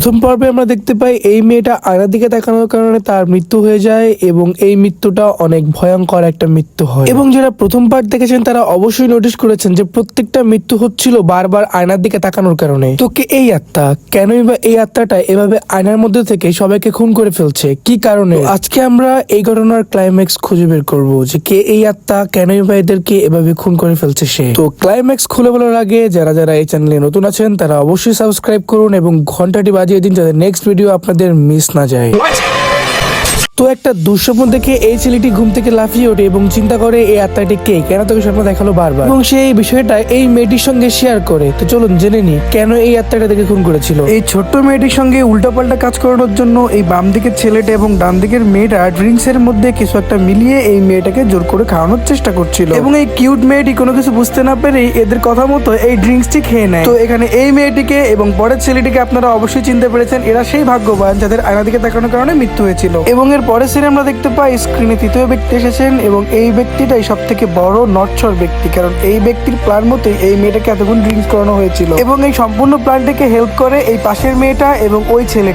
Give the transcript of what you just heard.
প্রথম পর্বে আমরা দেখতে পাই এই মেয়েটা আয়নার দিকে তাকানোর কারণে তার মৃত্যু হয়ে যায় এবং এই মৃত্যুটা অনেক ভয়ঙ্কর একটা মৃত্যু হয়। এবং যারা প্রথম পার্ট দেখেছেন তারা অবশ্যই নোটিস করেছেন যে প্রত্যেকটা মৃত্যু হচ্ছিল বারবার আয়নার দিকে তাকানোর কারণে। তো কে এই আত্মা, কেনই বা এই আত্মাটা এভাবে আয়নার মধ্যে থেকে সবাইকে খুন করে ফেলছে, কি কারণে? আজকে আমরা এই ঘটনার ক্লাইম্যাক্স খুঁজে বের করবো যে কে এই আত্মা, কেনই বা এদেরকে এভাবে খুন করে ফেলছে সে। তো ক্লাইম্যাক্স খুলে বলার আগে যারা যারা এই চ্যানেলে নতুন আছেন তারা অবশ্যই সাবস্ক্রাইব করুন এবং ঘন্টাটি বাজিয়ে দিন যাতে নেক্সট ভিডিও আপনাদের মিস না যায়। তো একটা দুঃস্বপ্ন দেখে এই ছেলেটি ঘুম থেকে লাফিয়ে ওঠে এবং চিন্তা করে এই আত্মাটি কে, কেন তোকে স্বপ্ন দেখালো বারবার, এবং সে এই বিষয়টা এই মেয়েটির সঙ্গে শেয়ার করে। তো চলুন জেনে নি কেন এই আত্মাটা দেখে খুন করেছিল। এই ছোট্ট মেয়েটির সঙ্গে উল্টাপাল্টা কাজ করানোর জন্য এই বাম দিকের ছেলেটা এবং ডান দিকের মেয়েটা ড্রিঙ্কস এর মধ্যে কিছু একটা মিলিয়ে এই মেয়েটাকে জোর করে খাওয়ানোর চেষ্টা করছিল, এবং এই কিউট মেয়েটি কোনো কিছু বুঝতে না পেরেই এদের কথা মতো এই ড্রিঙ্কসটি খেয়ে নেয়। তো এখানে এই মেয়েটিকে এবং পরের ছেলেটিকে আপনারা অবশ্যই চিনতে পেরেছেন, এরা সেই ভাগ্যবান যাদের আয়না দিকে তাকানোর কারণে মৃত্যু হয়েছিল। এবং এর পরের সিনে আমরা দেখতে পাই স্ক্রিনে তৃতীয় ব্যক্তি এসেছেন এবং এই ব্যক্তিটাই সব থেকে বড় নটছর ব্যক্তি, কারণ এই ব্যক্তির প্ল্যান মতোই এই মেয়েটাকে এতক্ষণ ড্রিঙ্কস করানো হয়েছিল এবং এই সম্পূর্ণ প্ল্যানটিকে হেল্প করে এই পাশের মেয়েটা এবং ওই ছেলে।